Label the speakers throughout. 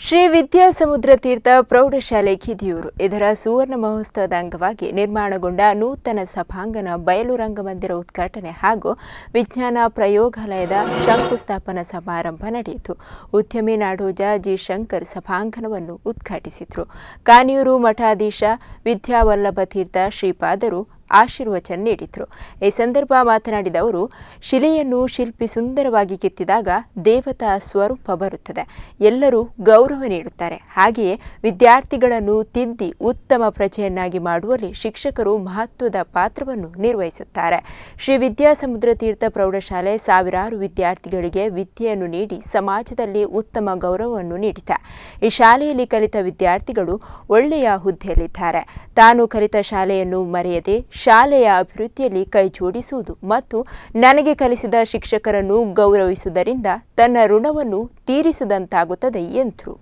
Speaker 1: ಶ್ರೀ ವಿದ್ಯಾ ಸಮುದ್ರ ತೀರ್ಥ ಪ್ರೌಢಶಾಲೆ ಕಿದಿಯೂರು ಇದರ ಸುವರ್ಣ ಮಹೋತ್ಸವದ ಅಂಗವಾಗಿ ನಿರ್ಮಾಣಗೊಂಡ ನೂತನ ಸಭಾಂಗಣ ಬಯಲು ರಂಗಮಂದಿರ ಉದ್ಘಾಟನೆ ಹಾಗೂ ವಿಜ್ಞಾನ ಪ್ರಯೋಗಾಲಯದ ಶಂಕುಸ್ಥಾಪನಾ ಸಮಾರಂಭ ನಡೆಯಿತು. ಉದ್ಯಮಿ ನಾಡೋಜ ಜಿ ಶಂಕರ್ ಸಭಾಂಗಣವನ್ನು ಉದ್ಘಾಟಿಸಿದರು. ಕಾನಿಯೂರು ಮಠಾಧೀಶ ವಿದ್ಯಾವಲ್ಲಭ ತೀರ್ಥ ಶ್ರೀಪಾದರು ಆಶೀರ್ವಚನ ನೀಡಿದರು. ಈ ಸಂದರ್ಭ ಮಾತನಾಡಿದ ಅವರು, ಶಿಲೆಯನ್ನು ಶಿಲ್ಪಿ ಸುಂದರವಾಗಿ ಕೆತ್ತಿದಾಗ ದೇವತಾ ಸ್ವರೂಪ ಬರುತ್ತದೆ. ಎಲ್ಲರೂ ಗೌರವ ನೀಡುತ್ತಾರೆ. ಹಾಗೆಯೇ ವಿದ್ಯಾರ್ಥಿಗಳನ್ನು ತಿದ್ದಿ ಉತ್ತಮ ಪ್ರಜೆಯನ್ನಾಗಿ ಮಾಡುವಲ್ಲಿ ಶಿಕ್ಷಕರು ಮಹತ್ವದ ಪಾತ್ರವನ್ನು ನಿರ್ವಹಿಸುತ್ತಾರೆ. ಶ್ರೀ ವಿದ್ಯಾ ಸಮುದ್ರ ತೀರ್ಥ ಪ್ರೌಢಶಾಲೆ ಸಾವಿರಾರು ವಿದ್ಯಾರ್ಥಿಗಳಿಗೆ ವಿದ್ಯೆಯನ್ನು ನೀಡಿ ಸಮಾಜದಲ್ಲಿ ಉತ್ತಮ ಗೌರವವನ್ನು ನೀಡಿದೆ. ಈ ಶಾಲೆಯಲ್ಲಿ ಕಲಿತ ವಿದ್ಯಾರ್ಥಿಗಳು ಒಳ್ಳೆಯ ಹುದ್ದೆಯಲ್ಲಿದ್ದಾರೆ. ತಾನು ಕಲಿತ ಶಾಲೆಯನ್ನು ಮರೆಯದೆ ಶಾಲೆಯ ಅಭಿವೃದ್ಧಿಯಲ್ಲಿ ಕೈಜೋಡಿಸುವುದು ಮತ್ತು ನನಗೆ ಕಲಿಸಿದ ಶಿಕ್ಷಕರನ್ನು ಗೌರವಿಸುವುದರಿಂದ ತನ್ನ ಋಣವನ್ನು ತೀರಿಸಿದಂತಾಗುತ್ತದೆ ಎಂದರು.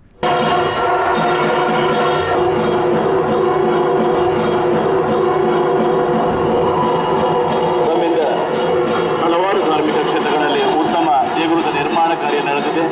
Speaker 2: ಹಲವಾರು ಧಾರ್ಮಿಕ ಕ್ಷೇತ್ರಗಳಲ್ಲಿ ಉತ್ತಮ ದೇಗುಲದ ನಿರ್ಮಾಣ ಕಾರ್ಯ ನಡೆದಿದೆ.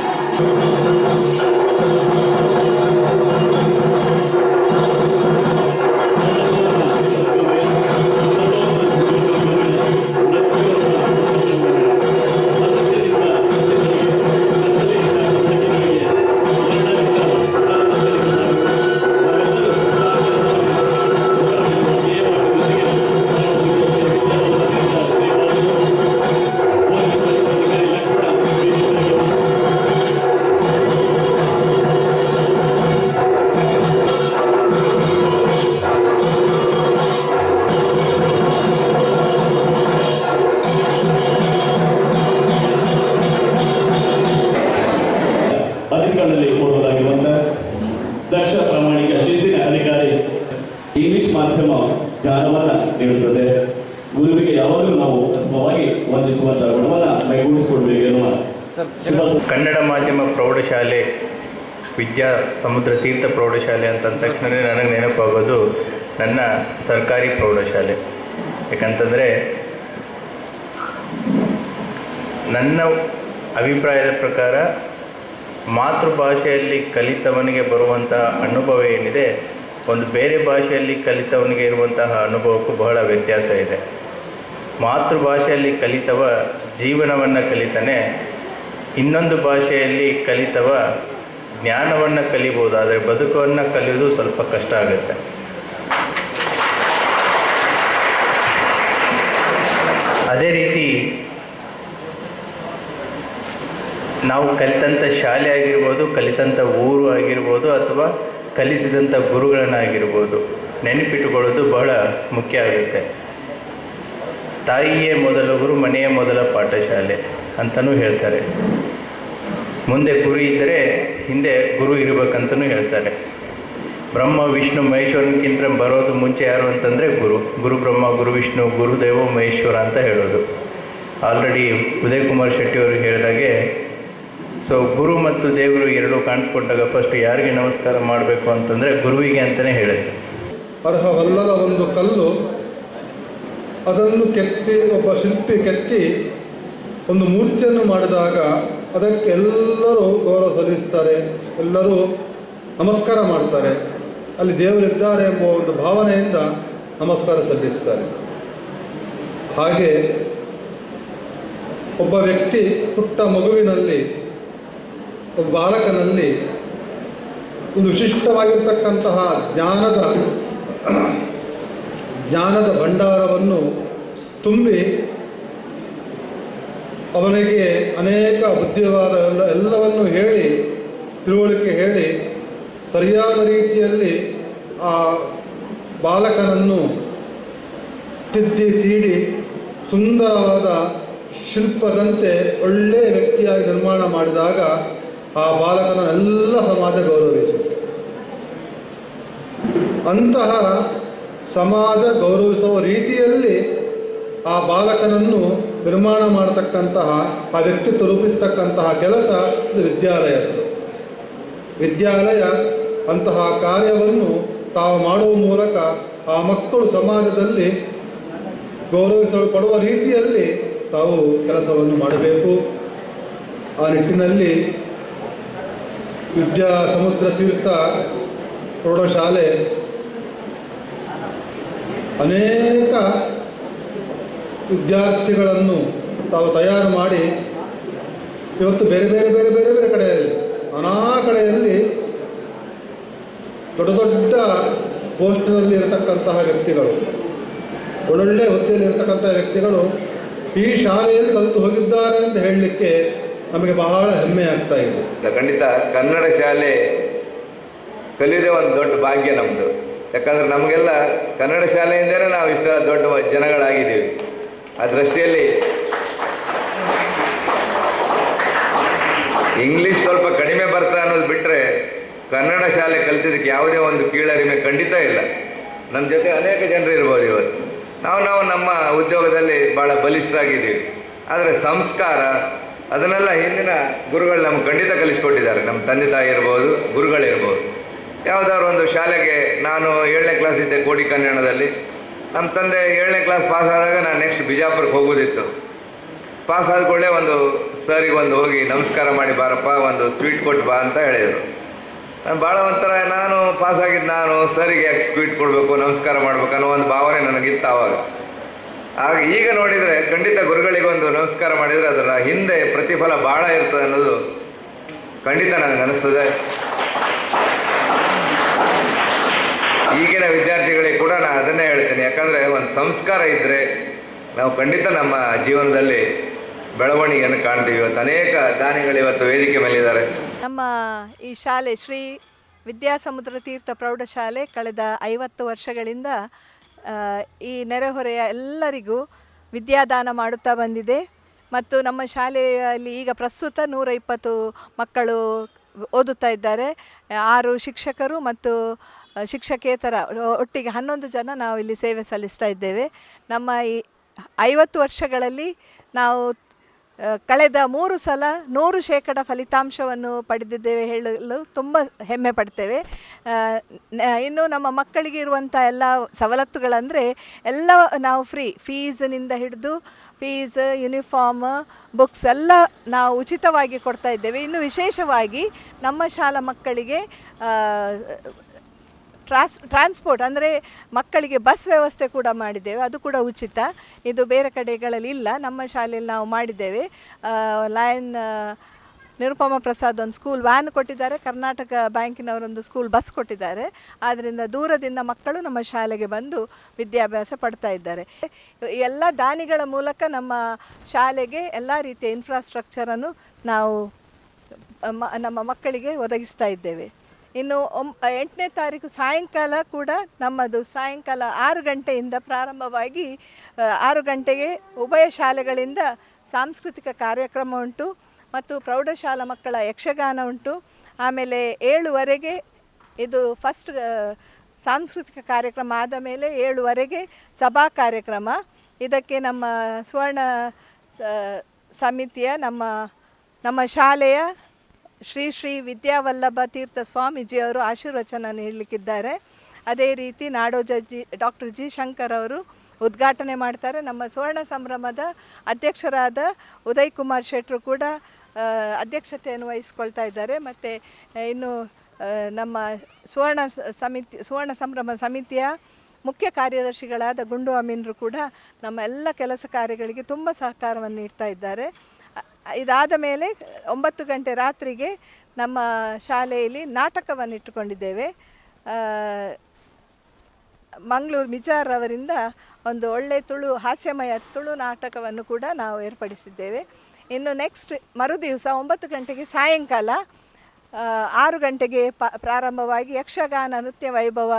Speaker 2: ಅಧಿಕಾರದಲ್ಲಿ ಕೊಡುವುದಾಗಿರುವಂಥ ದಕ್ಷ ಪ್ರಾಮಾಣಿಕ ಶಿಸ್ತಿನ ಅಧಿಕಾರಿ. ಇಂಗ್ಲಿಷ್ ಮಾಧ್ಯಮ ಜ್ಞಾನವನ್ನು ನೀಡುತ್ತದೆ. ಗುರುವಿಗೆ ಯಾವಾಗಲೂ ನಾವು ಉತ್ತಮವಾಗಿ ವಂದಿಸುವಂಥ ಗುಣವನ್ನು ಮೈಗೂಡಿಸಿಕೊಡ್ಬೇಕೆನ್ನುವ
Speaker 3: ಕನ್ನಡ ಮಾಧ್ಯಮ ಪ್ರೌಢಶಾಲೆ ವಿದ್ಯಾ ಸಮುದ್ರ ತೀರ್ಥ ಪ್ರೌಢಶಾಲೆ ಅಂತ ತಕ್ಷಣ ನನಗೆ ನೆನಪಾಗೋದು ನನ್ನ ಸರ್ಕಾರಿ ಪ್ರೌಢಶಾಲೆ. ಯಾಕಂತಂದರೆ ನನ್ನ ಅಭಿಪ್ರಾಯದ ಪ್ರಕಾರ ಮಾತೃಭಾಷೆಯಲ್ಲಿ ಕಲಿತವನಿಗೆ ಬರುವಂತಹ ಅನುಭವ ಏನಿದೆ, ಒಂದು ಬೇರೆ ಭಾಷೆಯಲ್ಲಿ ಕಲಿತವನಿಗೆ ಇರುವಂತಹ ಅನುಭವಕ್ಕೂ ಬಹಳ ವ್ಯತ್ಯಾಸ ಇದೆ. ಮಾತೃಭಾಷೆಯಲ್ಲಿ ಕಲಿತವ ಜೀವನವನ್ನು ಕಲಿತಾನೆ, ಇನ್ನೊಂದು ಭಾಷೆಯಲ್ಲಿ ಕಲಿತವ ಜ್ಞಾನವನ್ನು ಕಲಿಬೋದು, ಆದರೆ ಬದುಕನ್ನು ಕಲಿಯೋದು ಸ್ವಲ್ಪ ಕಷ್ಟ ಆಗುತ್ತೆ. ಅದೇ ರೀತಿ ನಾವು ಕಲಿತಂಥ ಶಾಲೆ ಆಗಿರ್ಬೋದು, ಕಲಿತಂಥ ಊರು ಆಗಿರ್ಬೋದು, ಅಥವಾ ಕಲಿಸಿದಂಥ ಗುರುಗಳನ್ನಾಗಿರ್ಬೋದು, ನೆನಪಿಟ್ಟುಕೊಳ್ಳೋದು ಬಹಳ ಮುಖ್ಯ ಆಗುತ್ತೆ. ತಾಯಿಯೇ ಮೊದಲ ಗುರು, ಮನೆಯೇ ಮೊದಲ ಪಾಠಶಾಲೆ ಅಂತಲೂ ಹೇಳ್ತಾರೆ. ಮುಂದೆ ಗುರು ಇದ್ದರೆ ಹಿಂದೆ ಗುರು ಇರಬೇಕಂತಲೂ ಹೇಳ್ತಾರೆ. ಬ್ರಹ್ಮ ವಿಷ್ಣು ಮಹೇಶ್ವರನಿಗಿಂತ ಬರೋದು ಮುಂಚೆ ಯಾರು ಅಂತಂದರೆ ಗುರು ಬ್ರಹ್ಮ, ಗುರು ವಿಷ್ಣು, ಗುರುದೇವ ಮಹೇಶ್ವರ ಅಂತ ಹೇಳೋದು. ಆಲ್ರೆಡಿ ಉದಯ್ ಕುಮಾರ್ ಶೆಟ್ಟಿ ಅವರು ಹೇಳಿದಾಗೆ, ಸೊ ಗುರು ಮತ್ತು ದೇವರು ಎರಡೂ ಕಾಣಿಸ್ಕೊಂಡಾಗ ಫಸ್ಟ್ ಯಾರಿಗೆ ನಮಸ್ಕಾರ ಮಾಡಬೇಕು ಅಂತಂದರೆ ಗುರುವಿಗೆ ಅಂತಲೇ ಹೇಳಿದೆ.
Speaker 4: ಅರ್ಹವಲ್ಲದ ಒಂದು ಕಲ್ಲು, ಅದನ್ನು ಕೆತ್ತಿ ಒಬ್ಬ ಶಿಲ್ಪಿ ಕೆತ್ತಿ ಒಂದು ಮೂರ್ತಿಯನ್ನು ಮಾಡಿದಾಗ ಅದಕ್ಕೆ ಎಲ್ಲರೂ ಗೌರವ ಸಲ್ಲಿಸ್ತಾರೆ, ಎಲ್ಲರೂ ನಮಸ್ಕಾರ ಮಾಡ್ತಾರೆ. ಅಲ್ಲಿ ದೇವರಿದ್ದಾರೆ ಎಂಬ ಒಂದು ಭಾವನೆಯಿಂದ ನಮಸ್ಕಾರ ಸಲ್ಲಿಸ್ತಾರೆ. ಹಾಗೆ ಒಬ್ಬ ವ್ಯಕ್ತಿ ಪುಟ್ಟ ಮಗುವಿನಲ್ಲಿ, ಒಬ್ಬ ಬಾಲಕನಲ್ಲಿ ಒಂದು ವಿಶಿಷ್ಟವಾಗಿರ್ತಕ್ಕಂತಹ ಜ್ಞಾನದ ಭಂಡಾರವನ್ನು ತುಂಬಿ ಅವನಿಗೆ ಅನೇಕ ಬುದ್ಧಿವಾದ ಎಲ್ಲವನ್ನು ಹೇಳಿ, ತಿಳುವಳಿಕೆ ಹೇಳಿ, ಸರಿಯಾದ ರೀತಿಯಲ್ಲಿ ಆ ಬಾಲಕನನ್ನು ತೀಡಿ ಸುಂದರವಾದ ಶಿಲ್ಪದಂತೆ ಒಳ್ಳೆಯ ವ್ಯಕ್ತಿಯಾಗಿ ನಿರ್ಮಾಣ ಮಾಡಿದಾಗ ಆ ಬಾಲಕನೆಲ್ಲ ಸಮಾಜ ಗೌರವಿಸುತ್ತೆ. ಅಂತಹ ಸಮಾಜ ಗೌರವಿಸುವ ರೀತಿಯಲ್ಲಿ ಆ ಬಾಲಕನನ್ನು ನಿರ್ಮಾಣ ಮಾಡತಕ್ಕಂತಹ, ಆ ವ್ಯಕ್ತಿತ್ವ ರೂಪಿಸ್ತಕ್ಕಂತಹ ಕೆಲಸ ಇದು ವಿದ್ಯಾಲಯದ್ದು. ವಿದ್ಯಾಲಯ ಅಂತಹ ಕಾರ್ಯವನ್ನು ತಾವು ಮಾಡುವ ಮೂಲಕ ಆ ಮಕ್ಕಳು ಸಮಾಜದಲ್ಲಿ ಗೌರವಿಸಲ್ಪಡುವ ರೀತಿಯಲ್ಲಿ ತಾವು ಕೆಲಸವನ್ನು ಮಾಡಬೇಕು. ಆ ನಿಟ್ಟಿನಲ್ಲಿ ವಿದ್ಯಾ ಸಮುದ್ರ ತೀರ್ಥ ಪ್ರೌಢಶಾಲೆ ಅನೇಕ ವಿದ್ಯಾರ್ಥಿಗಳನ್ನು ತಾವು ತಯಾರು ಮಾಡಿ ಇವತ್ತು ಬೇರೆ ಬೇರೆ ಬೇರೆ ಬೇರೆ ಬೇರೆ ಕಡೆಯಲ್ಲಿ ನಾನಾ ಕಡೆಯಲ್ಲಿ ದೊಡ್ಡ ದೊಡ್ಡ ಪೋಸ್ಟ್ನಲ್ಲಿ ಇರತಕ್ಕಂತಹ ವ್ಯಕ್ತಿಗಳು, ಒಳ್ಳೊಳ್ಳೆ ಹುದ್ದೆಯಲ್ಲಿ ಇರತಕ್ಕಂತಹ ವ್ಯಕ್ತಿಗಳು ಈ ಶಾಲೆಯಲ್ಲಿ ಕಲಿತು ಹೋಗಿದ್ದಾರೆ ಅಂತ ಹೇಳಲಿಕ್ಕೆ ನಮಗೆ ಬಹಳ ಹೆಮ್ಮೆ ಆಗ್ತಾ ಇದೆ.
Speaker 5: ಖಂಡಿತ ಕನ್ನಡ ಶಾಲೆ ಕಲಿಯೋದೇ ಒಂದು ದೊಡ್ಡ ಭಾಗ್ಯ ನಮ್ಮದು. ಯಾಕಂದರೆ ನಮಗೆಲ್ಲ ಕನ್ನಡ ಶಾಲೆಯಿಂದಲೇ ನಾವು ಇಷ್ಟ ದೊಡ್ಡ ಜನಗಳಾಗಿದ್ದೀವಿ. ಆ ದೃಷ್ಟಿಯಲ್ಲಿ ಇಂಗ್ಲೀಷ್ ಸ್ವಲ್ಪ ಕಡಿಮೆ ಬರ್ತಾ ಅನ್ನೋದು ಬಿಟ್ಟರೆ ಕನ್ನಡ ಶಾಲೆ ಕಲಿತಿದ್ದಕ್ಕೆ ಯಾವುದೇ ಒಂದು ಕೀಳರಿಮೆ ಖಂಡಿತ ಇಲ್ಲ. ನಮ್ಮ ಜೊತೆ ಅನೇಕ ಜನರು ಇರ್ಬೋದು. ಇವತ್ತು ನಾವು ನಮ್ಮ ಉದ್ಯೋಗದಲ್ಲಿ ಭಾಳ ಬಲಿಷ್ಠರಾಗಿದ್ದೀವಿ. ಆದರೆ ಸಂಸ್ಕಾರ ಅದನ್ನೆಲ್ಲ ಹಿಂದಿನ ಗುರುಗಳು ನಮ್ಗೆ ಖಂಡಿತ ಕಲಿಸ್ಕೊಟ್ಟಿದ್ದಾರೆ. ನಮ್ಮ ತಂದೆ ತಾಯಿ ಇರ್ಬೋದು, ಗುರುಗಳಿರ್ಬೋದು. ಯಾವುದಾದ್ರು ಒಂದು ಶಾಲೆಗೆ ನಾನು 7ನೇ ಕ್ಲಾಸ್ ಇದ್ದೆ ಕೋಟಿ ಕನ್ನಡದಲ್ಲಿ. ನಮ್ಮ ತಂದೆ 7ನೇ ಕ್ಲಾಸ್ ಪಾಸ್ ಆದಾಗ ನಾನು ನೆಕ್ಸ್ಟ್ ಬಿಜಾಪುರಕ್ಕೆ ಹೋಗೋದಿತ್ತು. ಪಾಸ್ ಆದ ಕೂಡಲೇ ಒಂದು ಸರಿಗೆ ಒಂದು ಹೋಗಿ ನಮಸ್ಕಾರ ಮಾಡಿ ಬಾರಪ್ಪ, ಒಂದು ಸ್ವೀಟ್ ಕೊಟ್ಟು ಬಾ ಅಂತ ಹೇಳಿದರು. ನಾನು ಭಾಳ ಒಂಥರ ನಾನು ಪಾಸಾಗಿದ್ದು ನಾನು ಸರಿಗೆ ಯಾಕೆ ಸ್ವೀಟ್ ಕೊಡಬೇಕು, ನಮಸ್ಕಾರ ಮಾಡಬೇಕು ಅನ್ನೋ ಒಂದು ಭಾವನೆ ನನಗಿತ್ತು ಆವಾಗ. ಆಗ ಈಗ ನೋಡಿದರೆ ಖಂಡಿತ ಗುರುಗಳಿಗೆ ಒಂದು ನಮಸ್ಕಾರ ಮಾಡಿದರೆ ಅದರ ಹಿಂದೆ ಪ್ರತಿಫಲ ಭಾಳ ಇರ್ತದೆ ಅನ್ನೋದು ಖಂಡಿತ ನನಗೆ ಅನಿಸ್ತದೆ. ಈಗಿನ ವಿದ್ಯಾರ್ಥಿಗಳಿಗೆ ಕೂಡ ನಾನು ಅದನ್ನೇ ಹೇಳ್ತೇನೆ. ಯಾಕಂದರೆ ಒಂದು ಸಂಸ್ಕಾರ ಇದ್ದರೆ ನಾವು ಖಂಡಿತ ನಮ್ಮ ಜೀವನದಲ್ಲಿ ಬೆಳವಣಿಗೆಯನ್ನು ಕಾಣ್ತೀವಿ. ಇವತ್ತು ಅನೇಕ ದಾನಿಗಳು ಇವತ್ತು ವೇದಿಕೆ ಮೇಲಿದ್ದಾರೆ.
Speaker 6: ನಮ್ಮ ಈ ಶಾಲೆ ಶ್ರೀ ವಿದ್ಯಾಸಮುದ್ರ ತೀರ್ಥ ಪ್ರೌಢಶಾಲೆ ಕಳೆದ 50 ವರ್ಷಗಳಿಂದ ಈ ನೆರೆಹೊರೆಯ ಎಲ್ಲರಿಗೂ ವಿದ್ಯಾದಾನ ಮಾಡುತ್ತಾ ಬಂದಿದೆ. ಮತ್ತು ನಮ್ಮ ಶಾಲೆಯಲ್ಲಿ ಈಗ ಪ್ರಸ್ತುತ 120 ಮಕ್ಕಳು ಓದುತ್ತಾ ಇದ್ದಾರೆ. 6 ಶಿಕ್ಷಕರು ಮತ್ತು ಶಿಕ್ಷಕೇತರ ಒಟ್ಟಿಗೆ 11 ಜನ ನಾವು ಇಲ್ಲಿ ಸೇವೆ ಸಲ್ಲಿಸ್ತಾ ಇದ್ದೇವೆ. ನಮ್ಮ ಈ 50 ವರ್ಷಗಳಲ್ಲಿ ನಾವು ಕಳೆದ 3 ಸಲ 100% ಫಲಿತಾಂಶವನ್ನು ಪಡೆದಿದ್ದೇವೆ ಹೇಳಲು ತುಂಬ ಹೆಮ್ಮೆ ಪಡ್ತೇವೆ. ಇನ್ನು ನಮ್ಮ ಮಕ್ಕಳಿಗೆ ಇರುವಂಥ ಎಲ್ಲ ಸವಲತ್ತುಗಳಂದರೆ ಎಲ್ಲ ನಾವು ಫೀಸ್ನಿಂದ ಹಿಡಿದು ಫೀಸ್, ಯೂನಿಫಾರ್ಮ್, ಬುಕ್ಸ್ ಎಲ್ಲ ನಾವು ಉಚಿತವಾಗಿ ಕೊಡ್ತಾ ಇದ್ದೇವೆ. ಇನ್ನು ವಿಶೇಷವಾಗಿ ನಮ್ಮ ಶಾಲಾ ಮಕ್ಕಳಿಗೆ ಟ್ರಾನ್ಸ್ಪೋರ್ಟ್ ಅಂದರೆ ಮಕ್ಕಳಿಗೆ ಬಸ್ ವ್ಯವಸ್ಥೆ ಕೂಡ ಮಾಡಿದ್ದೇವೆ. ಅದು ಕೂಡ ಉಚಿತ. ಇದು ಬೇರೆ ಕಡೆಗಳಲ್ಲಿ ಇಲ್ಲ, ನಮ್ಮ ಶಾಲೆಯಲ್ಲಿ ನಾವು ಮಾಡಿದ್ದೇವೆ. ಲಯನ್ ನಿರುಪಮ ಪ್ರಸಾದ್ ಒಂದು ಸ್ಕೂಲ್ ವ್ಯಾನ್ ಕೊಟ್ಟಿದ್ದಾರೆ, ಕರ್ನಾಟಕ ಬ್ಯಾಂಕಿನವರೊಂದು ಸ್ಕೂಲ್ ಬಸ್ ಕೊಟ್ಟಿದ್ದಾರೆ. ಆದ್ದರಿಂದ ದೂರದಿಂದ ಮಕ್ಕಳು ನಮ್ಮ ಶಾಲೆಗೆ ಬಂದು ವಿದ್ಯಾಭ್ಯಾಸ ಪಡ್ತಾ ಇದ್ದಾರೆ. ಎಲ್ಲ ದಾನಿಗಳ ಮೂಲಕ ನಮ್ಮ ಶಾಲೆಗೆ ಎಲ್ಲ ರೀತಿಯ ಇನ್ಫ್ರಾಸ್ಟ್ರಕ್ಚರನ್ನು ನಾವು ನಮ್ಮ ಮಕ್ಕಳಿಗೆ ಒದಗಿಸ್ತಾ ಇದ್ದೇವೆ. ಇನ್ನು 8ನೇ ತಾರೀಕು ಸಾಯಂಕಾಲ ಕೂಡ ನಮ್ಮದು ಸಾಯಂಕಾಲ 6 ಗಂಟೆಯಿಂದ ಪ್ರಾರಂಭವಾಗಿ 6 ಗಂಟೆಗೆ ಉಭಯ ಶಾಲೆಗಳಿಂದ ಸಾಂಸ್ಕೃತಿಕ ಕಾರ್ಯಕ್ರಮ ಉಂಟು ಮತ್ತು ಪ್ರೌಢಶಾಲಾ ಮಕ್ಕಳ ಯಕ್ಷಗಾನ ಉಂಟು. ಆಮೇಲೆ 7ವರೆಗೆ ಇದು ಫಸ್ಟ್ ಸಾಂಸ್ಕೃತಿಕ ಕಾರ್ಯಕ್ರಮ ಆದ ಮೇಲೆ 7ವರೆಗೆ ಸಭಾ ಕಾರ್ಯಕ್ರಮ. ಇದಕ್ಕೆ ನಮ್ಮ ಸುವರ್ಣ ಸಮಿತಿಯ ನಮ್ಮ ಶಾಲೆಯ ಶ್ರೀ ವಿದ್ಯಾವಲ್ಲಭ ತೀರ್ಥ ಸ್ವಾಮೀಜಿಯವರು ಆಶೀರ್ವಚನ ನೀಡಲಿಕ್ಕಿದ್ದಾರೆ. ಅದೇ ರೀತಿ ನಾಡೋಜ ಡಾಕ್ಟರ್ ಜಿ ಶಂಕರ್ ಅವರು ಉದ್ಘಾಟನೆ ಮಾಡ್ತಾರೆ. ನಮ್ಮ ಸುವರ್ಣ ಸಂಭ್ರಮದ ಅಧ್ಯಕ್ಷರಾದ ಉದಯ್ ಕುಮಾರ್ ಶೆಟ್ಟರು ಕೂಡ ಅಧ್ಯಕ್ಷತೆಯನ್ನು ವಹಿಸ್ಕೊಳ್ತಾ ಇದ್ದಾರೆ. ಮತ್ತು ಇನ್ನು ನಮ್ಮ ಸುವರ್ಣ ಸಂಭ್ರಮ ಸಮಿತಿಯ ಮುಖ್ಯ ಕಾರ್ಯದರ್ಶಿಗಳಾದ ಗುಂಡು ಅಮೀನ್ರು ಕೂಡ ನಮ್ಮ ಎಲ್ಲ ಕೆಲಸ ಕಾರ್ಯಗಳಿಗೆ ತುಂಬ ಸಹಕಾರವನ್ನು ನೀಡ್ತಾ ಇದ್ದಾರೆ. ಇದಾದ ಮೇಲೆ 9 ಗಂಟೆ ರಾತ್ರಿಗೆ ನಮ್ಮ ಶಾಲೆಯಲ್ಲಿ ನಾಟಕವನ್ನು ಇಟ್ಟುಕೊಂಡಿದ್ದೇವೆ. ಮಂಗಳೂರು ಮಿಜಾರ್ ಅವರಿಂದ ಒಂದು ಒಳ್ಳೆಯ ಹಾಸ್ಯಮಯ ತುಳು ನಾಟಕವನ್ನು ಕೂಡ ನಾವು ಏರ್ಪಡಿಸಿದ್ದೇವೆ. ಇನ್ನು ನೆಕ್ಸ್ಟ್ ಮರುದಿವಸ 9 ಗಂಟೆಗೆ ಸಾಯಂಕಾಲ 6 ಗಂಟೆಗೆ ಪ್ರಾರಂಭವಾಗಿ ಯಕ್ಷಗಾನ ನೃತ್ಯ ವೈಭವ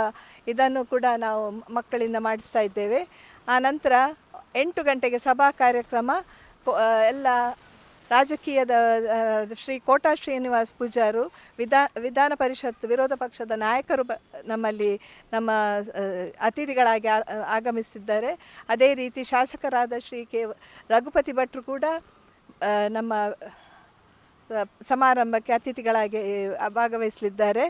Speaker 6: ಇದನ್ನು ಕೂಡ ನಾವು ಮಕ್ಕಳಿಂದ ಮಾಡಿಸ್ತಾ ಇದ್ದೇವೆ. ಆನಂತರ 8 ಗಂಟೆಗೆ ಸಭಾ ಕಾರ್ಯಕ್ರಮ. ಎಲ್ಲ ರಾಜಕೀಯದ ಶ್ರೀ ಕೋಟಾ ಶ್ರೀನಿವಾಸ್ ಪೂಜಾರು, ವಿಧಾನ ಪರಿಷತ್ ವಿರೋಧ ಪಕ್ಷದ ನಾಯಕರು ನಮ್ಮಲ್ಲಿ ನಮ್ಮ ಅತಿಥಿಗಳಾಗಿ ಆಗಮಿಸಿದ್ದಾರೆ. ಅದೇ ರೀತಿ ಶಾಸಕರಾದ ಶ್ರೀ ರಘುಪತಿ ಭಟ್ರು ಕೂಡ ನಮ್ಮ ಸಮಾರಂಭಕ್ಕೆ ಅತಿಥಿಗಳಾಗಿ ಭಾಗವಹಿಸಲಿದ್ದಾರೆ.